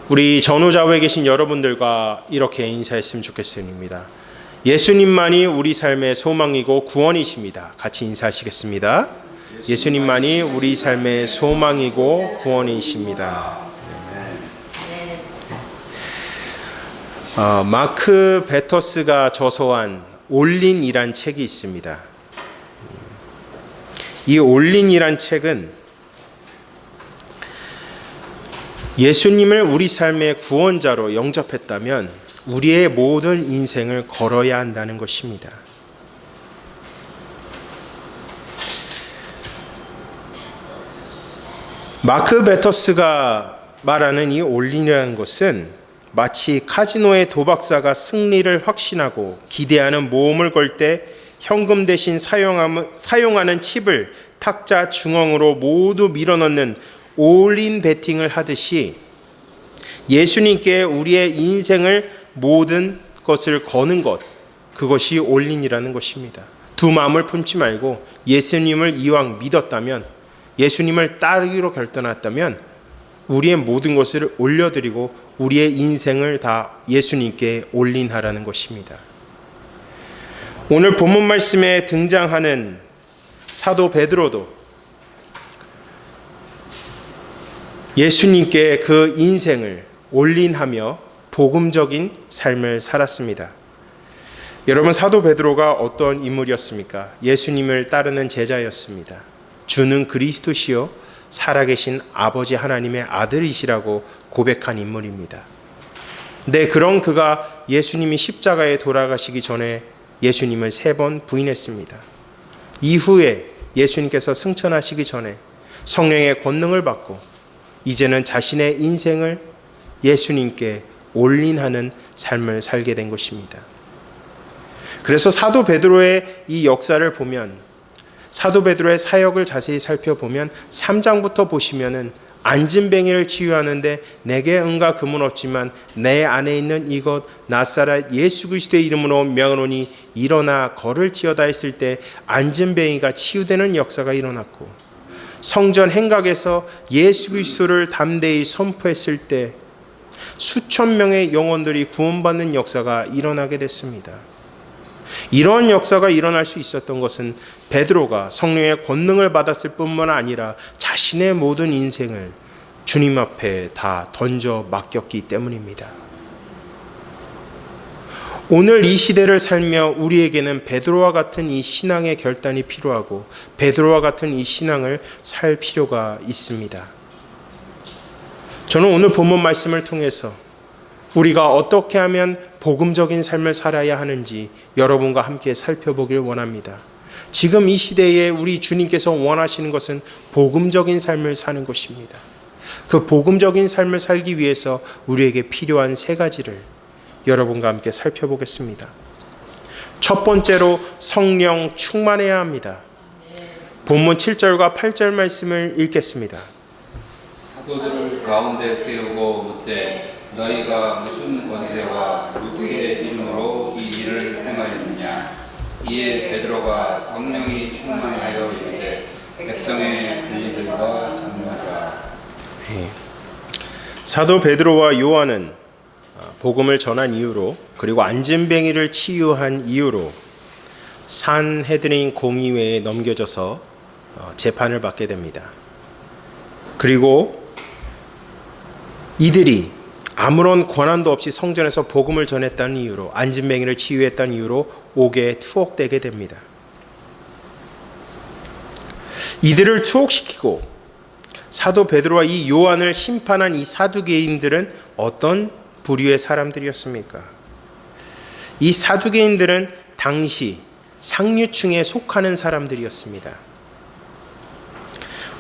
우리 전후좌우에 계신 여러분들과 이렇게 인사했으면 좋겠습니다. 예수님만이 우리 삶의 소망이고 구원이십니다. 같이 인사하시겠습니다. 예수님만이 우리 삶의 소망이고 구원이십니다. 마크 베터스가 저서한 올린이란 책이 있습니다. 이 올린이란 책은 예수님을 우리 삶의 구원자로 영접했다면 우리의 모든 인생을 걸어야 한다는 것입니다. 마크 베터스가 말하는 이 올린이라는 것은 마치 카지노의 도박사가 승리를 확신하고 기대하는 모험을 걸 때 현금 대신 사용하는 칩을 탁자 중앙으로 모두 밀어넣는 올인 베팅을 하듯이 예수님께 우리의 인생을 모든 것을 거는 것, 그것이 올인이라는 것입니다. 두 마음을 품지 말고 예수님을 이왕 믿었다면, 예수님을 따르기로 결단했다면 우리의 모든 것을 올려드리고 우리의 인생을 다 예수님께 올인하라는 것입니다. 오늘 본문 말씀에 등장하는 사도 베드로도 예수님께 그 인생을 올인하며 복음적인 삶을 살았습니다. 여러분, 사도 베드로가 어떤 인물이었습니까? 예수님을 따르는 제자였습니다. 주는 그리스도시요 살아계신 아버지 하나님의 아들이시라고 고백한 인물입니다. 네, 그런 그가 예수님이 십자가에 돌아가시기 전에 예수님을 3번 부인했습니다. 이후에 예수님께서 승천하시기 전에 성령의 권능을 받고 이제는 자신의 인생을 예수님께 올인하는 삶을 살게 된 것입니다. 그래서 사도 베드로의 이 역사를 보면, 사도 베드로의 사역을 자세히 살펴보면 3장부터 보시면은 안진뱅이를 치유하는데 내게 은과 금은 없지만 내 안에 있는 이것 나사렛 예수 그리스도의 이름으로 명하노니 일어나 걸을지어다 했을 때 안진뱅이가 치유되는 역사가 일어났고, 성전 행각에서 예수 그리스도를 담대히 선포했을 때 수천 명의 영혼들이 구원받는 역사가 일어나게 됐습니다. 이런 역사가 일어날 수 있었던 것은 베드로가 성령의 권능을 받았을 뿐만 아니라 자신의 모든 인생을 주님 앞에 다 던져 맡겼기 때문입니다. 오늘 이 시대를 살며 우리에게는 베드로와 같은 이 신앙의 결단이 필요하고 베드로와 같은 이 신앙을 살 필요가 있습니다. 저는 오늘 본문 말씀을 통해서 우리가 어떻게 하면 복음적인 삶을 살아야 하는지 여러분과 함께 살펴보길 원합니다. 지금 이 시대에 우리 주님께서 원하시는 것은 복음적인 삶을 사는 것입니다. 그 복음적인 삶을 살기 위해서 우리에게 필요한 3가지를 여러분과 함께 살펴보겠습니다. 첫 번째로 성령 충만해야 합니다. 본문 7절과 8절 말씀을 읽겠습니다. 사도들을 가운데 세우고 묻되 너희가 무슨 권세와 누구의 이름으로 이 일을 행하였느냐? 이에 베드로가 성령이 충만하여 이르되 백성의 관리들과 장로들아. 사도 베드로와 요한은 복음을 전한 이유로, 그리고 안진뱅이를 치유한 이유로 산헤드린 공의회에 넘겨져서 재판을 받게 됩니다. 그리고 이들이 아무런 권한도 없이 성전에서 복음을 전했다는 이유로, 안진뱅이를 치유했다는 이유로 옥에 투옥되게 됩니다. 이들을 투옥시키고 사도 베드로와 이 요한을 심판한 이 사두개인들은 어떤 부류의 사람들이었습니까? 이 사두개인들은 당시 상류층에 속하는 사람들이었습니다.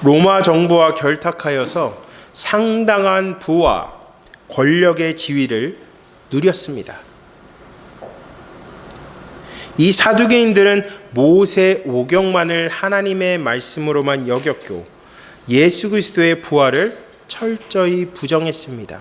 로마 정부와 결탁하여서 상당한 부와 권력의 지위를 누렸습니다. 이 사두개인들은 모세 오경만을 하나님의 말씀으로만 여겼고 예수 그리스도의 부활을 철저히 부정했습니다.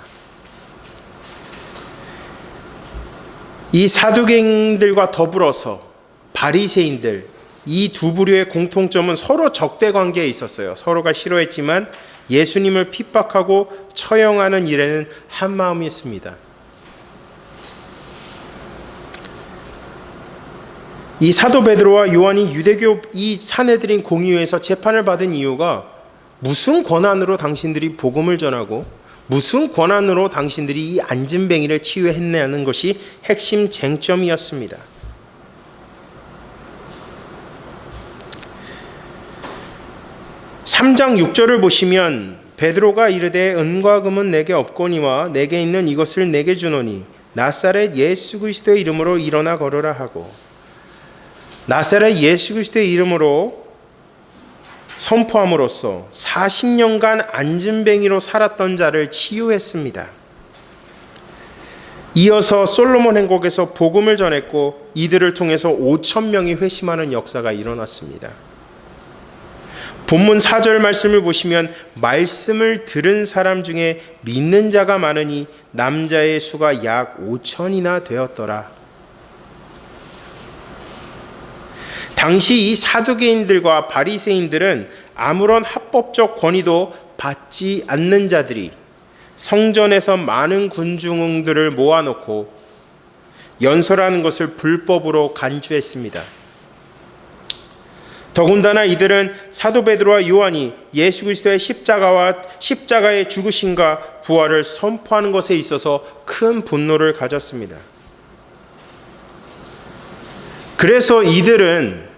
이 사두개인들과 더불어서 바리새인들, 이 두 부류의 공통점은 서로 적대 관계에 있었어요. 서로가 싫어했지만 예수님을 핍박하고 처형하는 일에는 한마음이었습니다. 이 사도 베드로와 요한이 유대교 이 사내들인 공의회에서 재판을 받은 이유가 무슨 권한으로 당신들이 복음을 전하고 무슨 권한으로 당신들이 이 안진뱅이를 치유했냐는 것이 핵심 쟁점이었습니다. 3장 6절을 보시면 베드로가 이르되 은과 금은 내게 없거니와 내게 있는 이것을 내게 주노니 나사렛 예수 그리스도의 이름으로 일어나 걸으라 하고, 나사렛 예수 그리스도의 이름으로 선포함으로써 40년간 안진뱅이로 살았던 자를 치유했습니다. 이어서 솔로몬 행곡에서 복음을 전했고 이들을 통해서 5,000명이 회심하는 역사가 일어났습니다. 본문 4절 말씀을 보시면 말씀을 들은 사람 중에 믿는 자가 많으니 남자의 수가 약 5,000이나 되었더라. 당시 이 사두개인들과 바리새인들은 아무런 합법적 권위도 받지 않는 자들이 성전에서 많은 군중들을 모아놓고 연설하는 것을 불법으로 간주했습니다. 더군다나 이들은 사도 베드로와 요한이 예수 그리스도의 십자가의 죽으심과 부활을 선포하는 것에 있어서 큰 분노를 가졌습니다. 그래서 이들은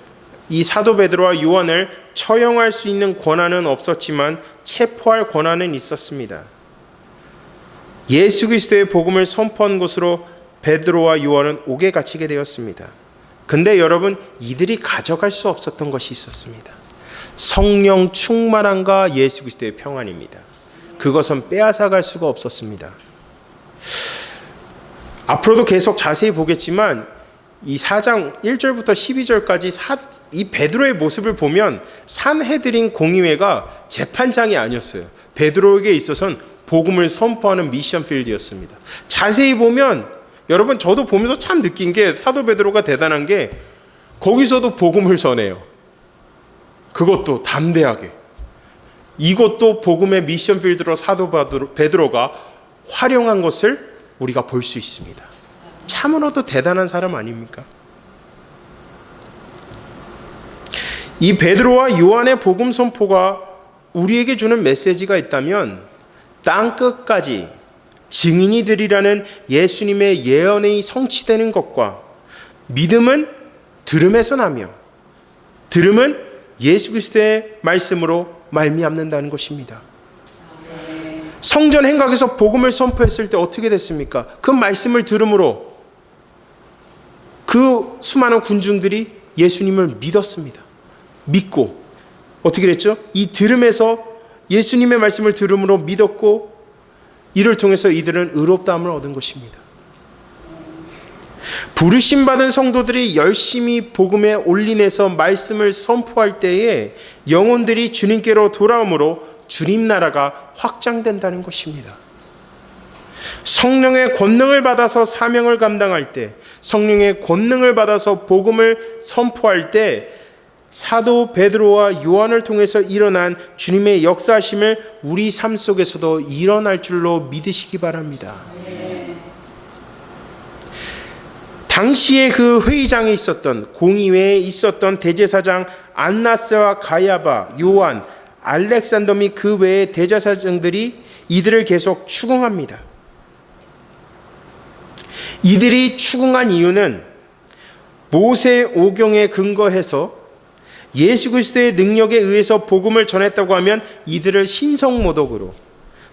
이 사도 베드로와 요한을 처형할 수 있는 권한은 없었지만 체포할 권한은 있었습니다. 예수 그리스도의 복음을 선포한 것으로 베드로와 요한은 옥에 갇히게 되었습니다. 근데 여러분, 이들이 가져갈 수 없었던 것이 있었습니다. 성령 충만함과 예수 그리스도의 평안입니다. 그것은 빼앗아갈 수가 없었습니다. 앞으로도 계속 자세히 보겠지만 이 4장 1절부터 12절까지 이 베드로의 모습을 보면 산헤드린 공의회가 재판장이 아니었어요. 베드로에게 있어서는 복음을 선포하는 미션 필드였습니다. 자세히 보면 여러분, 저도 보면서 참 느낀 게 사도 베드로가 대단한 게 거기서도 복음을 전해요. 그것도 담대하게. 이것도 복음의 미션 필드로 사도 베드로가 활용한 것을 우리가 볼 수 있습니다. 참으로도 대단한 사람 아닙니까? 이 베드로와 요한의 복음 선포가 우리에게 주는 메시지가 있다면 땅 끝까지 증인이 되리라는 예수님의 예언이 성취되는 것과 믿음은 들음에서 나며 들음은 예수 그리스도의 말씀으로 말미암는다는 것입니다. 성전 행각에서 복음을 선포했을 때 어떻게 됐습니까? 그 말씀을 들음으로 그 수많은 군중들이 예수님을 믿었습니다. 믿고 어떻게 됐죠? 이 들음에서 예수님의 말씀을 들음으로 믿었고 이를 통해서 이들은 의롭다함을 얻은 것입니다. 부르심 받은 성도들이 열심히 복음에 올인해서 말씀을 선포할 때에 영혼들이 주님께로 돌아오므로 주님 나라가 확장된다는 것입니다. 성령의 권능을 받아서 사명을 감당할 때, 성령의 권능을 받아서 복음을 선포할 때 사도 베드로와 요한을 통해서 일어난 주님의 역사하심을 우리 삶 속에서도 일어날 줄로 믿으시기 바랍니다. 당시에 그 회의장에 있었던 공의회에 있었던 대제사장 안나스와 가야바, 요한, 알렉산더 및 그 외의 대제사장들이 이들을 계속 추궁합니다. 이들이 추궁한 이유는 모세 오경에 근거해서 예수 그리스도의 능력에 의해서 복음을 전했다고 하면 이들을 신성모독으로,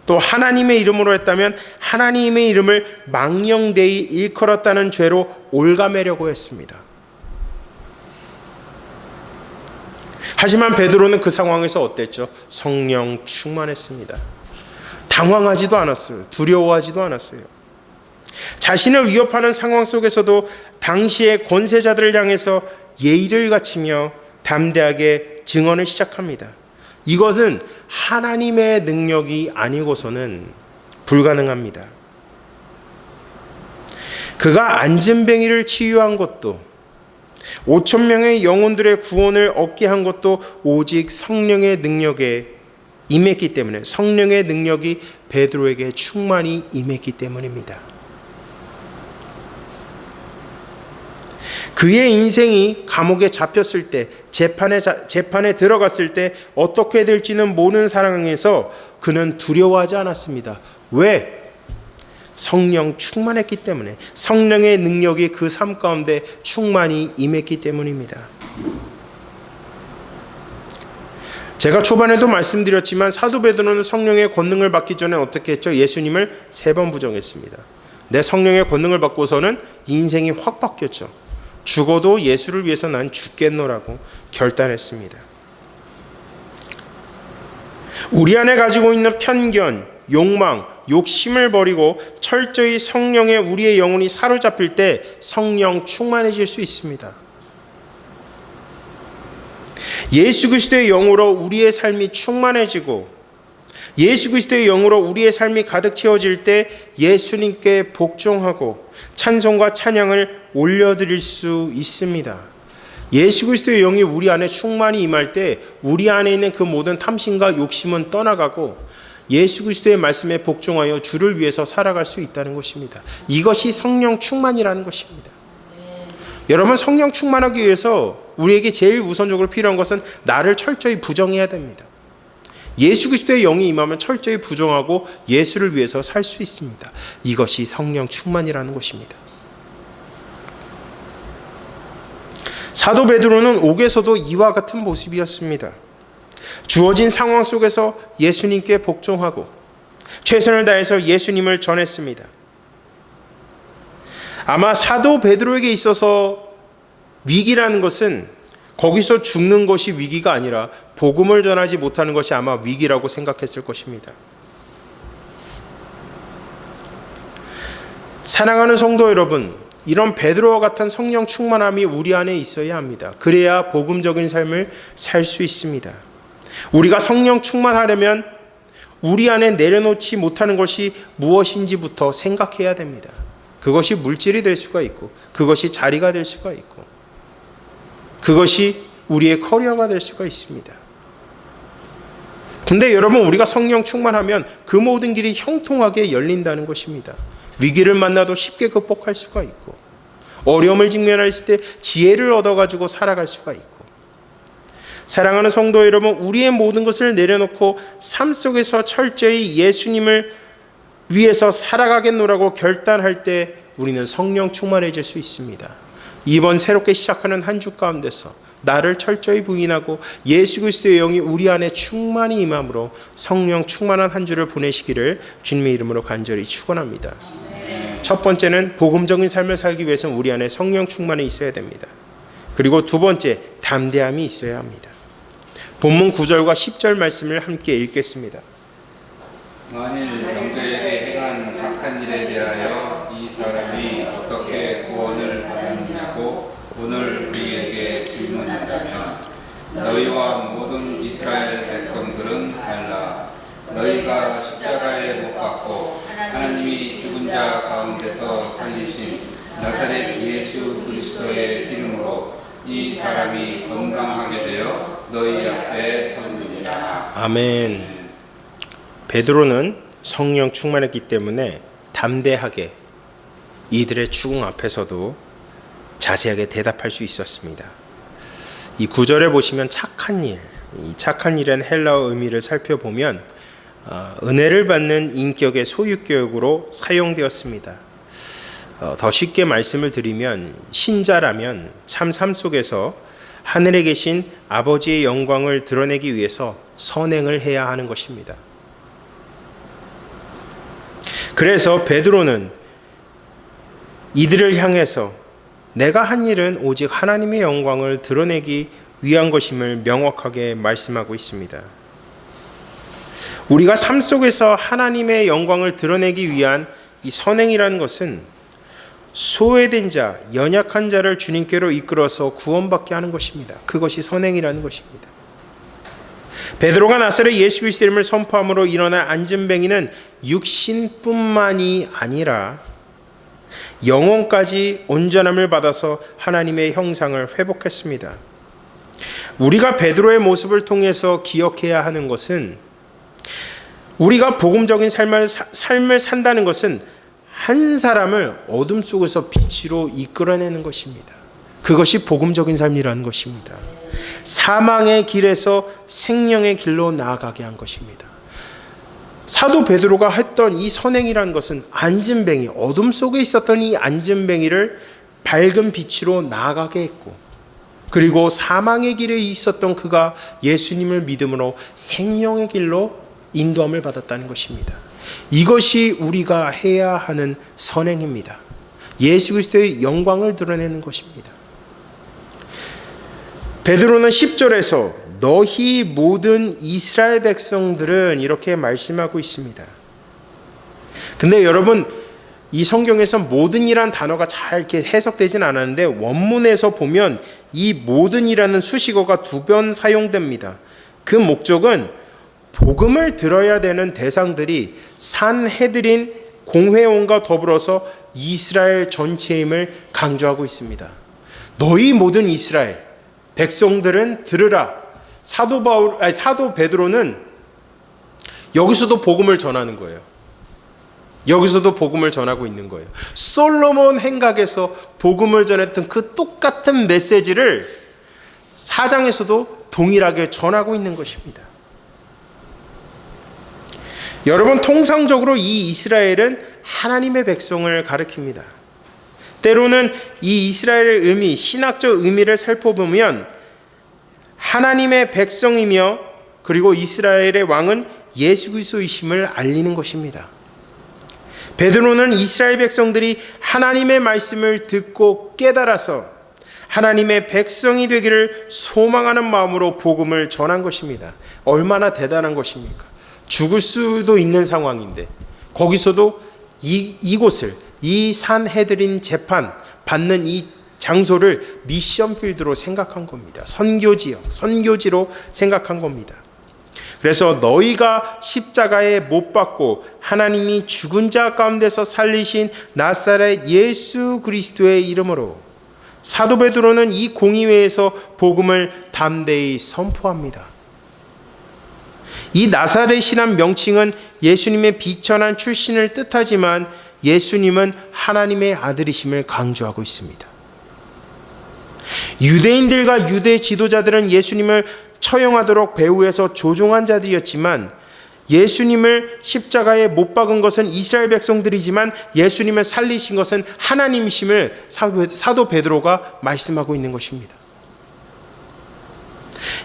또 하나님의 이름으로 했다면 하나님의 이름을 망령되이 일컬었다는 죄로 올가매려고 했습니다. 하지만 베드로는 그 상황에서 어땠죠? 성령 충만했습니다. 당황하지도 않았어요. 두려워하지도 않았어요. 자신을 위협하는 상황 속에서도 당시의 권세자들을 향해서 예의를 갖추며 담대하게 증언을 시작합니다. 이것은 하나님의 능력이 아니고서는 불가능합니다. 그가 안진뱅이를 치유한 것도 5,000명의 영혼들의 구원을 얻게 한 것도 오직 성령의 능력에 임했기 때문에, 성령의 능력이 베드로에게 충만히 임했기 때문입니다. 그의 인생이 감옥에 잡혔을 때, 재판에 들어갔을 때 어떻게 될지는 모르는 상황에서 그는 두려워하지 않았습니다. 왜? 성령 충만했기 때문에, 성령의 능력이 그 삶 가운데 충만히 임했기 때문입니다. 제가 초반에도 말씀드렸지만 사도 베드로는 성령의 권능을 받기 전에 어떻게 했죠? 예수님을 3번 부정했습니다. 내 성령의 권능을 받고서는 인생이 확 바뀌었죠. 죽어도 예수를 위해서 난 죽겠노라고 결단했습니다. 우리 안에 가지고 있는 편견, 욕망, 욕심을 버리고 철저히 성령에 우리의 영혼이 사로잡힐 때 성령 충만해질 수 있습니다. 예수 그리스도의 영으로 우리의 삶이 충만해지고 예수 그리스도의 영으로 우리의 삶이 가득 채워질 때 예수님께 복종하고 찬송과 찬양을 올려드릴 수 있습니다. 예수 그리스도의 영이 우리 안에 충만히 임할 때 우리 안에 있는 그 모든 탐심과 욕심은 떠나가고 예수 그리스도의 말씀에 복종하여 주를 위해서 살아갈 수 있다는 것입니다. 이것이 성령 충만이라는 것입니다. 여러분, 성령 충만하기 위해서 우리에게 제일 우선적으로 필요한 것은 나를 철저히 부정해야 됩니다. 예수 그리스도의 영이 임하면 철저히 부정하고 예수를 위해서 살 수 있습니다. 이것이 성령 충만이라는 것입니다. 사도 베드로는 옥에서도 이와 같은 모습이었습니다. 주어진 상황 속에서 예수님께 복종하고 최선을 다해서 예수님을 전했습니다. 아마 사도 베드로에게 있어서 위기라는 것은 거기서 죽는 것이 위기가 아니라 복음을 전하지 못하는 것이 아마 위기라고 생각했을 것입니다. 사랑하는 성도 여러분, 이런 베드로와 같은 성령 충만함이 우리 안에 있어야 합니다. 그래야 복음적인 삶을 살 수 있습니다. 우리가 성령 충만하려면 우리 안에 내려놓지 못하는 것이 무엇인지부터 생각해야 됩니다. 그것이 물질이 될 수가 있고, 그것이 자리가 될 수가 있고, 그것이 우리의 커리어가 될 수가 있습니다. 근데 여러분, 우리가 성령 충만하면 그 모든 길이 형통하게 열린다는 것입니다. 위기를 만나도 쉽게 극복할 수가 있고, 어려움을 직면했을 때 지혜를 얻어가지고 살아갈 수가 있고, 사랑하는 성도 여러분, 우리의 모든 것을 내려놓고 삶 속에서 철저히 예수님을 위해서 살아가겠노라고 결단할 때 우리는 성령 충만해질 수 있습니다. 이번 새롭게 시작하는 한 주 가운데서 나를 철저히 부인하고 예수 그리스도의 영이 우리 안에 충만히 임함으로 성령 충만한 한 주를 보내시기를 주님의 이름으로 간절히 축원합니다. 첫 번째는 복음적인 삶을 살기 위해서는 우리 안에 성령 충만이 있어야 됩니다. 그리고 두 번째, 담대함이 있어야 합니다. 본문 9절과 10절 말씀을 함께 읽겠습니다. 만일 형제에게 행한 착한 일에 대하여 이 사람이 어떻게 구원을 받았느냐고 오늘 우리에게 질문한다면 너희와 모든 이스라엘 백성들은 알라. 너희가 십자가에 못 박고 하나님이 죽은 자 가운데서 살리신 나사렛 예수 그리스도의 이름으로 이 사람이 건강하게 되어 너희 앞에 섰느니라. 아멘. 베드로는 성령 충만했기 때문에 담대하게 이들의 추궁 앞에서도 자세하게 대답할 수 있었습니다. 이 구절에 보시면 착한 일, 이 착한 일은 헬라어 의미를 살펴보면 은혜를 받는 인격의 소유격으로 사용되었습니다. 더 쉽게 말씀을 드리면 신자라면 참 삶 속에서 하늘에 계신 아버지의 영광을 드러내기 위해서 선행을 해야 하는 것입니다. 그래서 베드로는 이들을 향해서 내가 한 일은 오직 하나님의 영광을 드러내기 위한 것임을 명확하게 말씀하고 있습니다. 우리가 삶 속에서 하나님의 영광을 드러내기 위한 이 선행이라는 것은 소외된 자, 연약한 자를 주님께로 이끌어서 구원받게 하는 것입니다. 그것이 선행이라는 것입니다. 베드로가 나사렛 예수 그리스도의 이름을 선포함으로 일어난 안진뱅이는 육신뿐만이 아니라 영혼까지 온전함을 받아서 하나님의 형상을 회복했습니다. 우리가 베드로의 모습을 통해서 기억해야 하는 것은 우리가 복음적인 삶을 산다는 것은 한 사람을 어둠 속에서 빛으로 이끌어내는 것입니다. 그것이 복음적인 삶이라는 것입니다. 사망의 길에서 생명의 길로 나아가게 한 것입니다. 사도 베드로가 했던 이 선행이라는 것은 안진뱅이, 어둠 속에 있었던 이 안진뱅이를 밝은 빛으로 나아가게 했고, 그리고 사망의 길에 있었던 그가 예수님을 믿음으로 생명의 길로 인도함을 받았다는 것입니다. 이것이 우리가 해야 하는 선행입니다. 예수 그리스도의 영광을 드러내는 것입니다. 베드로는 10절에서 너희 모든 이스라엘 백성들은 이렇게 말씀하고 있습니다. 근데 여러분, 이 성경에서 모든이란 단어가 잘 이렇게 해석되진 않았는데 원문에서 보면 이 모든이라는 수식어가 2번 사용됩니다. 그 목적은 복음을 들어야 되는 대상들이 산헤드린 공회원과 더불어서 이스라엘 전체임을 강조하고 있습니다. 너희 모든 이스라엘 백성들은 들으라. 사도 베드로는 여기서도 복음을 전하는 거예요. 여기서도 복음을 전하고 있는 거예요. 솔로몬 행각에서 복음을 전했던 그 똑같은 메시지를 4장에서도 동일하게 전하고 있는 것입니다. 여러분, 통상적으로 이 이스라엘은 하나님의 백성을 가리킵니다. 때로는 이 이스라엘의 의미, 신학적 의미를 살펴보면 하나님의 백성이며 그리고 이스라엘의 왕은 예수 그리스도이심을 알리는 것입니다. 베드로는 이스라엘 백성들이 하나님의 말씀을 듣고 깨달아서 하나님의 백성이 되기를 소망하는 마음으로 복음을 전한 것입니다. 얼마나 대단한 것입니까? 죽을 수도 있는 상황인데 거기서도 이곳을, 이 산헤드린 재판 받는 이 장소를 미션 필드로 생각한 겁니다. 선교지로 생각한 겁니다. 그래서 너희가 십자가에 못 박고 하나님이 죽은 자 가운데서 살리신 나사렛 예수 그리스도의 이름으로, 사도 베드로는 이 공의회에서 복음을 담대히 선포합니다. 이 나사렛이란 명칭은 예수님의 비천한 출신을 뜻하지만 예수님은 하나님의 아들이심을 강조하고 있습니다. 유대인들과 유대 지도자들은 예수님을 처형하도록 배후에서 조종한 자들이었지만 예수님을 십자가에 못 박은 것은 이스라엘 백성들이지만 예수님을 살리신 것은 하나님이심을 사도 베드로가 말씀하고 있는 것입니다.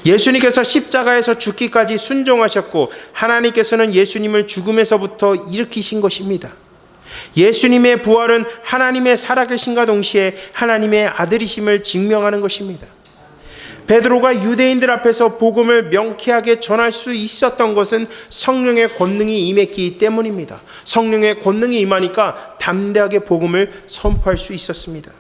예수님께서 십자가에서 죽기까지 순종하셨고 하나님께서는 예수님을 죽음에서부터 일으키신 것입니다. 예수님의 부활은 하나님의 살아계신과 동시에 하나님의 아들이심을 증명하는 것입니다. 베드로가 유대인들 앞에서 복음을 명쾌하게 전할 수 있었던 것은 성령의 권능이 임했기 때문입니다. 성령의 권능이 임하니까 담대하게 복음을 선포할 수 있었습니다.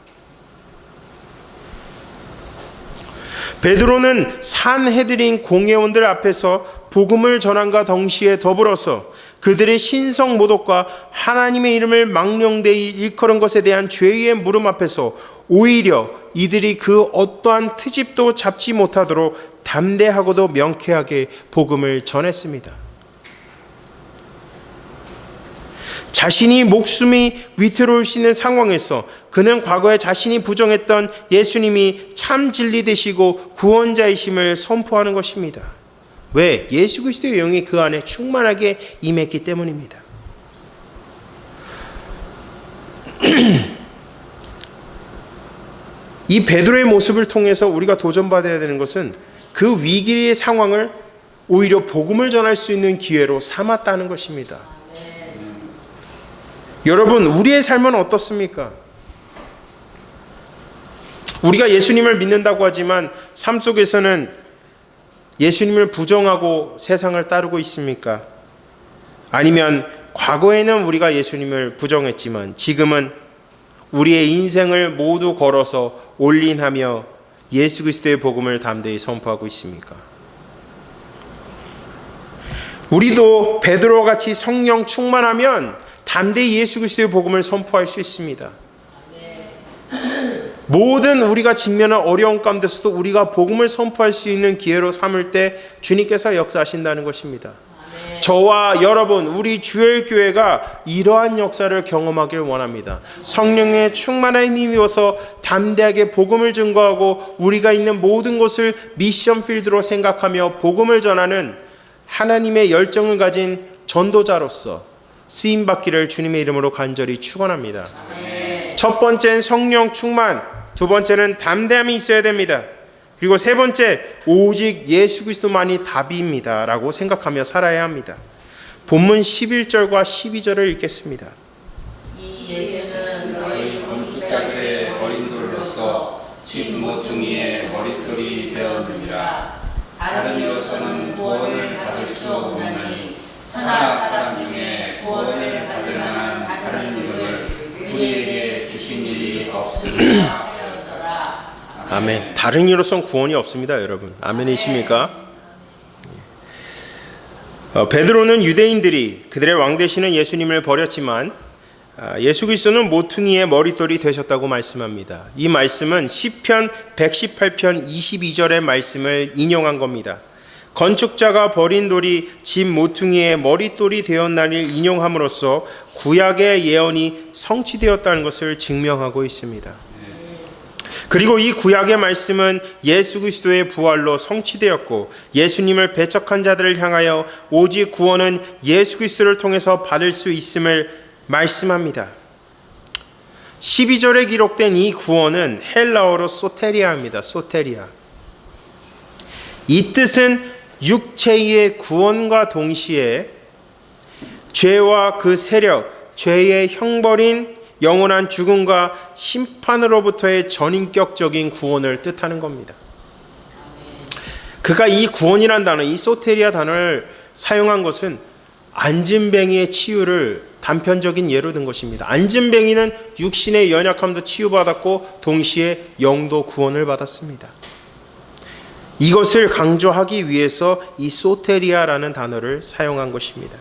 베드로는 산헤드린 공회원들 앞에서 복음을 전함과 동시에 더불어서 그들의 신성 모독과 하나님의 이름을 망령되이 일컬은 것에 대한 죄의 물음 앞에서 오히려 이들이 그 어떠한 트집도 잡지 못하도록 담대하고도 명쾌하게 복음을 전했습니다. 자신이 목숨이 위태로울 수 있는 상황에서 그는 과거에 자신이 부정했던 예수님이 참 진리 되시고 구원자이심을 선포하는 것입니다. 왜? 예수 그리스도의 영이 그 안에 충만하게 임했기 때문입니다. 이 베드로의 모습을 통해서 우리가 도전받아야 되는 것은 그 위기의 상황을 오히려 복음을 전할 수 있는 기회로 삼았다는 것입니다. 여러분, 우리의 삶은 어떻습니까? 우리가 예수님을 믿는다고 하지만 삶 속에서는 예수님을 부정하고 세상을 따르고 있습니까? 아니면 과거에는 우리가 예수님을 부정했지만 지금은 우리의 인생을 모두 걸어서 올인하며 예수 그리스도의 복음을 담대히 선포하고 있습니까? 우리도 베드로와 같이 성령 충만하면 담대히 예수 그리스도의 복음을 선포할 수 있습니다. 모든 우리가 직면한 어려움 가운데서도 우리가 복음을 선포할 수 있는 기회로 삼을 때 주님께서 역사하신다는 것입니다. 저와 여러분, 우리 주일교회가 이러한 역사를 경험하길 원합니다. 성령의 충만함에 힘입어서 담대하게 복음을 증거하고 우리가 있는 모든 곳을 미션 필드로 생각하며 복음을 전하는 하나님의 열정을 가진 전도자로서 쓰임받기를 주님의 이름으로 간절히 축원합니다. 첫 번째는 성령 충만, 두 번째는 담대함이 있어야 됩니다. 그리고 세 번째, 오직 예수 그리스도만이 답입니다 라고 생각하며 살아야 합니다. 본문 11절과 12절을 읽겠습니다. 이 예수는 너희 건축자들의 머릿돌로서 집 모퉁이의 머릿돌이 되었느니라. 다른 이로서는 구원을 받을 수 없나니 천하 사람 중에 구원을 받을 만한 다른 이름을 우리에게 주신 일이 없으리라. 아멘. 다른 이로선 구원이 없습니다, 여러분. 아멘이십니까? 베드로는 유대인들이 그들의 왕 되시는 예수님을 버렸지만 예수 그리스도는 모퉁이의 머릿돌이 되셨다고 말씀합니다. 이 말씀은 시편 118편 22절의 말씀을 인용한 겁니다. 건축자가 버린 돌이 집 모퉁이의 머릿돌이 되었나를 인용함으로써 구약의 예언이 성취되었다는 것을 증명하고 있습니다. 그리고 이 구약의 말씀은 예수 그리스도의 부활로 성취되었고 예수님을 배척한 자들을 향하여 오직 구원은 예수 그리스도를 통해서 받을 수 있음을 말씀합니다. 12절에 기록된 이 구원은 헬라어로 소테리아입니다. 소테리아. 이 뜻은 육체의 구원과 동시에 죄와 그 세력, 죄의 형벌인 영원한 죽음과 심판으로부터의 전인격적인 구원을 뜻하는 겁니다. 그가 이 구원이란 단어, 이 소테리아 단어를 사용한 것은 안진뱅이의 치유를 단편적인 예로 든 것입니다. 안진뱅이는 육신의 연약함도 치유받았고 동시에 영도 구원을 받았습니다. 이것을 강조하기 위해서 이 소테리아라는 단어를 사용한 것입니다.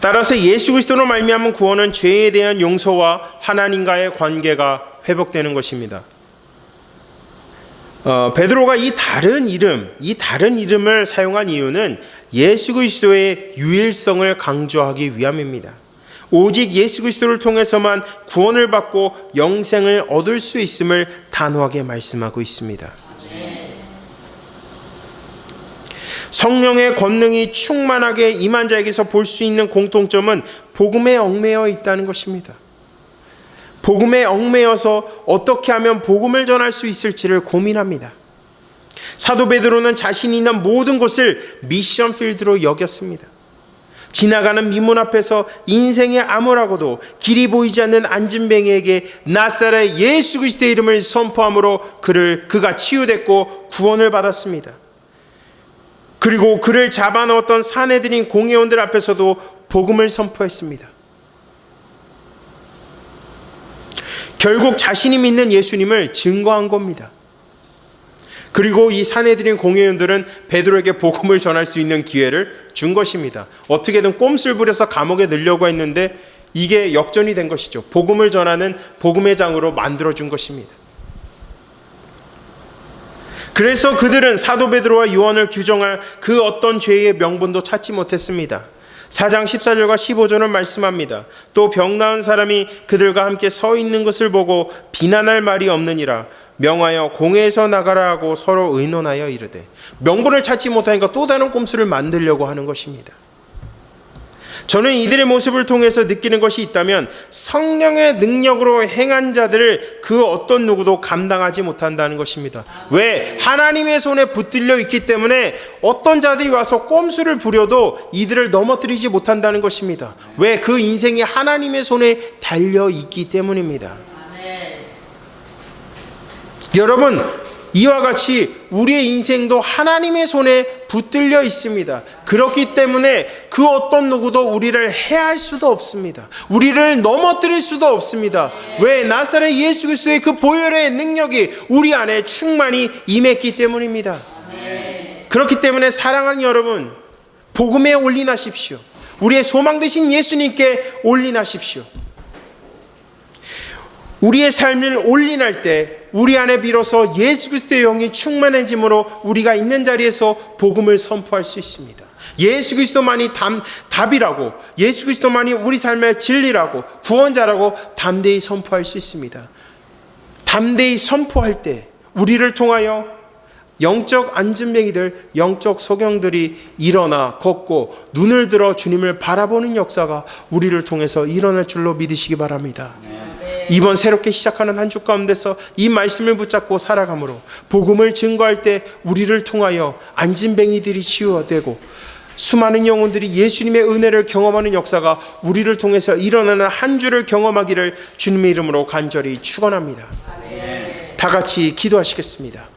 따라서 예수 그리스도로 말미암은 구원은 죄에 대한 용서와 하나님과의 관계가 회복되는 것입니다. 베드로가 이 다른 이름을 사용한 이유는 예수 그리스도의 유일성을 강조하기 위함입니다. 오직 예수 그리스도를 통해서만 구원을 받고 영생을 얻을 수 있음을 단호하게 말씀하고 있습니다. 성령의 권능이 충만하게 임한 자에게서 볼 수 있는 공통점은 복음에 얽매여 있다는 것입니다. 복음에 얽매여서 어떻게 하면 복음을 전할 수 있을지를 고민합니다. 사도 베드로는 자신이 있는 모든 곳을 미션 필드로 여겼습니다. 지나가는 민문 앞에서 인생의 암울하고도 길이 보이지 않는 안진뱅이에게 나사렛 예수 그리스도의 이름을 선포함으로 그가 치유됐고 구원을 받았습니다. 그리고 그를 잡아넣었던 산헤드린 공회원들 앞에서도 복음을 선포했습니다. 결국 자신이 믿는 예수님을 증거한 겁니다. 그리고 이 산헤드린 공회원들은 베드로에게 복음을 전할 수 있는 기회를 준 것입니다. 어떻게든 꼼수를 부려서 감옥에 넣으려고 했는데 이게 역전이 된 것이죠. 복음을 전하는 복음의 장으로 만들어준 것입니다. 그래서 그들은 사도 베드로와 요한을 규정할 그 어떤 죄의 명분도 찾지 못했습니다. 4장 14절과 15절은 말씀합니다. 또 병 나은 사람이 그들과 함께 서 있는 것을 보고 비난할 말이 없느니라. 명하여 공회에서 나가라 하고 서로 의논하여 이르되. 명분을 찾지 못하니까 또 다른 꼼수를 만들려고 하는 것입니다. 저는 이들의 모습을 통해서 느끼는 것이 있다면 성령의 능력으로 행한 자들을 그 어떤 누구도 감당하지 못한다는 것입니다. 왜? 하나님의 손에 붙들려 있기 때문에 어떤 자들이 와서 꼼수를 부려도 이들을 넘어뜨리지 못한다는 것입니다. 왜? 그 인생이 하나님의 손에 달려 있기 때문입니다. 여러분, 이와 같이 우리의 인생도 하나님의 손에 붙들려 있습니다. 그렇기 때문에 그 어떤 누구도 우리를 해할 수도 없습니다. 우리를 넘어뜨릴 수도 없습니다. 왜? 나사렛 예수 그리스도의 그 보혈의 능력이 우리 안에 충만히 임했기 때문입니다. 그렇기 때문에 사랑하는 여러분, 복음에 올인하십시오. 우리의 소망 되신 예수님께 올인하십시오. 우리의 삶을 올인할 때 우리 안에 비로소 예수 그리스도의 영이 충만해짐으로 우리가 있는 자리에서 복음을 선포할 수 있습니다. 예수 그리스도만이 답이라고, 예수 그리스도만이 우리 삶의 진리라고, 구원자라고 담대히 선포할 수 있습니다. 담대히 선포할 때 우리를 통하여 영적 안진뱅이들, 영적 소경들이 일어나 걷고 눈을 들어 주님을 바라보는 역사가 우리를 통해서 일어날 줄로 믿으시기 바랍니다. 이번 새롭게 시작하는 한 주 가운데서 이 말씀을 붙잡고 살아감으로 복음을 증거할 때 우리를 통하여 안진뱅이들이 치유되고 수많은 영혼들이 예수님의 은혜를 경험하는 역사가 우리를 통해서 일어나는 한 주를 경험하기를 주님의 이름으로 간절히 축원합니다. 다 같이 기도하시겠습니다.